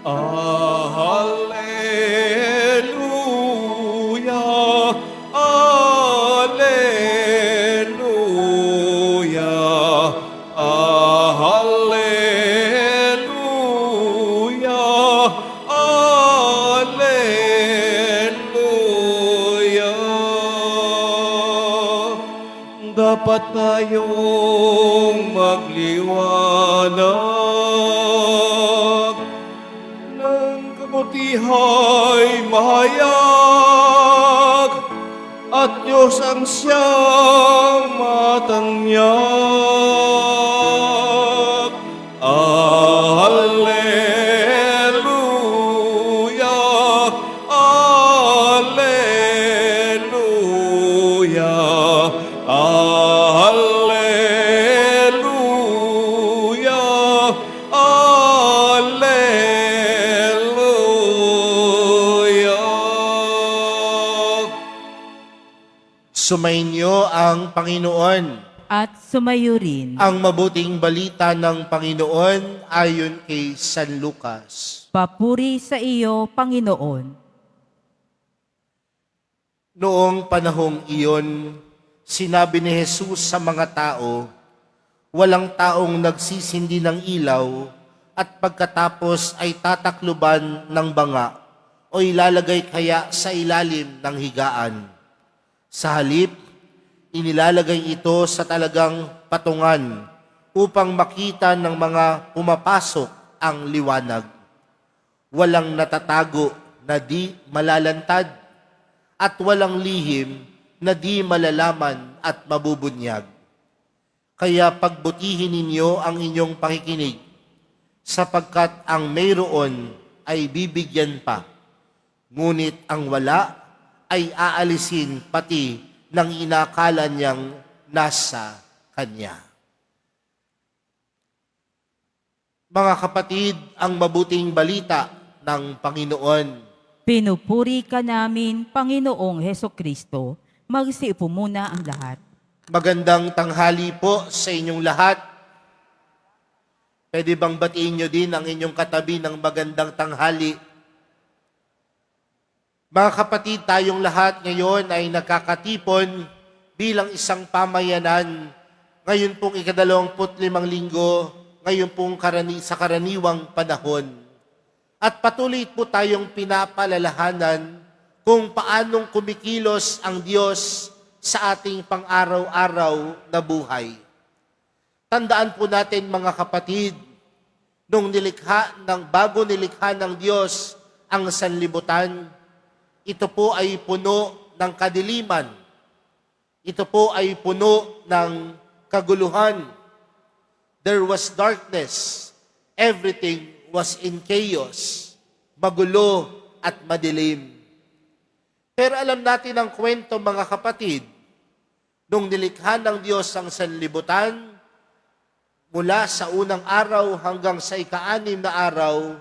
Alleluia, Alleluia, Alleluia, Alleluia. Dapat tayong magliwanag ng kabutihay mahayag at Diyos ang siyang matanyag. Alleluia, Alleluia, Alleluia, Alleluia. Sumainyo ang Panginoon. At sumayo rin. Ang mabuting balita ng Panginoon ayon kay San Lucas. Papuri sa iyo, Panginoon. Noong panahong iyon, sinabi ni Jesus sa mga tao, walang taong nagsisindi ng ilaw at pagkatapos ay tatakluban ng banga o ilalagay kaya sa ilalim ng higaan. Sa halip, inilalagay ito sa talagang patungan upang makita ng mga pumapasok ang liwanag. Walang natatago na di malalantad at walang lihim na di malalaman at mabubunyag. Kaya pagbutihin ninyo ang inyong pakikinig, sapagkat ang mayroon ay bibigyan pa, ngunit ang wala ay aalisin pati ng inakala niyang nasa kanya. Mga kapatid, ang mabuting balita ng Panginoon. Pinupuri ka namin, Panginoong Hesukristo. Magsiupo muna ang lahat. Magandang tanghali po sa inyong lahat. Pwede bang batiin nyo din ang inyong katabi ng magandang tanghali? Mga kapatid, tayong lahat ngayon ay nakakatipon bilang isang pamayanan. Ngayon pong ika-25 linggo, ngayon pong sa karaniwang panahon. At patuloy po tayong pinapalalahanan kung paanong kumikilos ang Diyos sa ating pang-araw-araw na buhay. Tandaan po natin mga kapatid, nung bago nilikha ng Diyos ang sanlibutan, ito po ay puno ng kadiliman. Ito po ay puno ng kaguluhan. There was darkness. Everything was in chaos. Magulo at madilim. Pero alam natin ang kwento mga kapatid, nung nilikha ng Diyos ang sanlibutan, mula sa unang araw hanggang sa ika-6 na araw,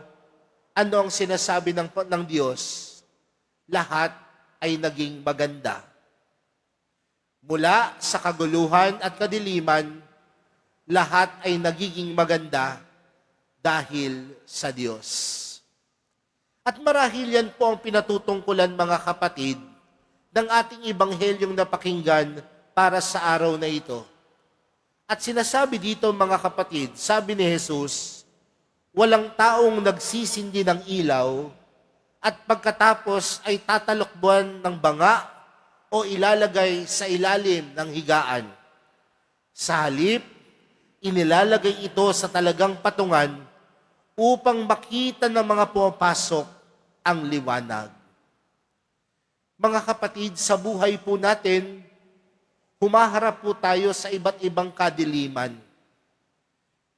ano ang sinasabi ng Diyos? Lahat ay naging maganda. Mula sa kaguluhan at kadiliman, lahat ay nagiging maganda dahil sa Diyos. At marahil yan po ang pinatutungkulan mga kapatid ng ating ibanghelyong napakinggan para sa araw na ito. At sinasabi dito mga kapatid, sabi ni Jesus, walang taong nagsisindi ng ilaw at pagkatapos ay tatalokbuhan ng banga o ilalagay sa ilalim ng higaan. Sa halip, inilalagay ito sa talagang patungan upang makita ng mga pumapasok ang liwanag. Mga kapatid, sa buhay po natin, humaharap po tayo sa iba't ibang kadiliman.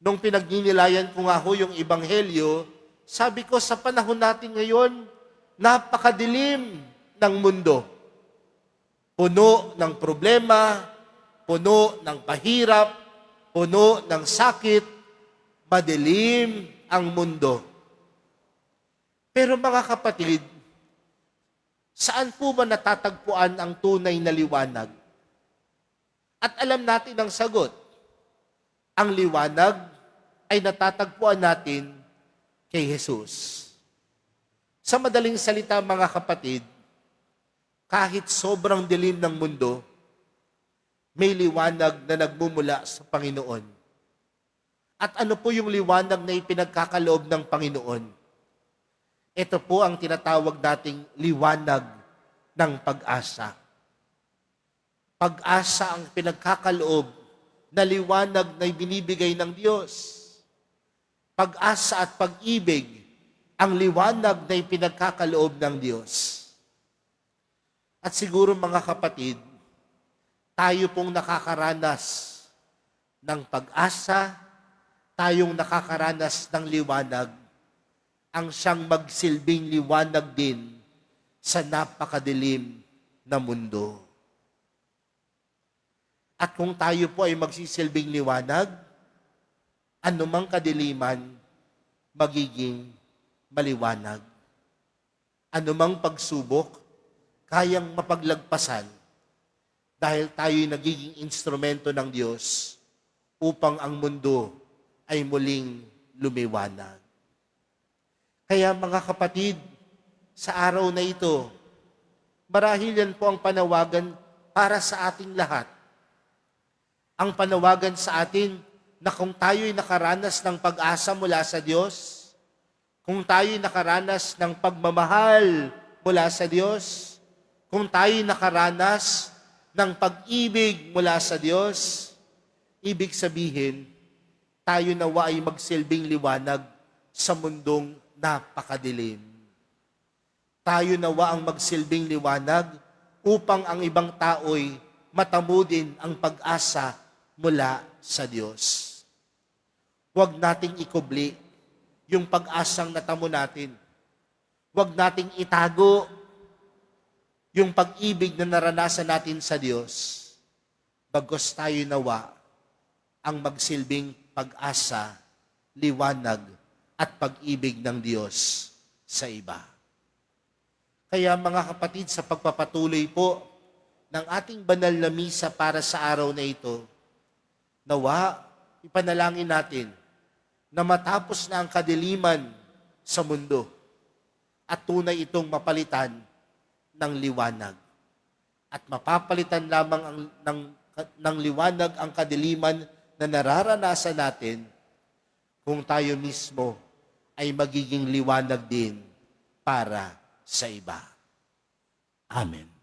Nung pinagninilayan ko nga ho yung Ebanghelyo, sabi ko sa panahon natin ngayon, napakadilim ng mundo. Puno ng problema, puno ng pahirap, puno ng sakit, madilim ang mundo. Pero mga kapatid, saan po ba natatagpuan ang tunay na liwanag? At alam natin ang sagot. Ang liwanag ay natatagpuan natin kay Jesus. Sa madaling salita, mga kapatid, kahit sobrang dilim ng mundo, may liwanag na nagmumula sa Panginoon. At ano po yung liwanag na ipinagkakaloob ng Panginoon? Ito po ang tinatawag nating liwanag ng pag-asa. Pag-asa ang pinagkakaloob na liwanag na binibigay ng Diyos. Pag-asa at pag-ibig ang liwanag na ipinagkakaloob ng Diyos. At siguro mga kapatid, tayo pong nakakaranas ng pag-asa, tayong nakakaranas ng liwanag, ang siyang magsilbing liwanag din sa napakadilim na mundo. At kung tayo po ay magsisilbing liwanag, anumang kadiliman magiging maliwanag. Anumang pagsubok, kayang mapaglagpasan dahil tayo'y nagiging instrumento ng Diyos upang ang mundo ay muling lumiwanag. Kaya mga kapatid, sa araw na ito, marahil yan po ang panawagan para sa ating lahat. Ang panawagan sa atin na kung tayo'y nakaranas ng pag-asa mula sa Diyos, kung tayo'y nakaranas ng pagmamahal mula sa Diyos, kung tayo'y nakaranas ng pag-ibig mula sa Diyos, ibig sabihin, tayo nawa ay magsilbing liwanag sa mundong napakadilim. Tayo nawa ang magsilbing liwanag upang ang ibang tao'y matamo din ang pag-asa mula sa Diyos. Huwag nating ikubli yung pag-asang natamo natin. Huwag nating itago yung pag-ibig na naranasan natin sa Diyos. Bagos tayo nawa ang magsilbing pag-asa, liwanag, at pag-ibig ng Diyos sa iba. Kaya mga kapatid, sa pagpapatuloy po ng ating banal na misa para sa araw na ito, nawa, ipanalangin natin na matapos na ang kadiliman sa mundo at tunay itong mapalitan ng liwanag. At mapapalitan lamang ng liwanag ang kadiliman na nararanasan natin kung tayo mismo ay magiging liwanag din para sa iba. Amen.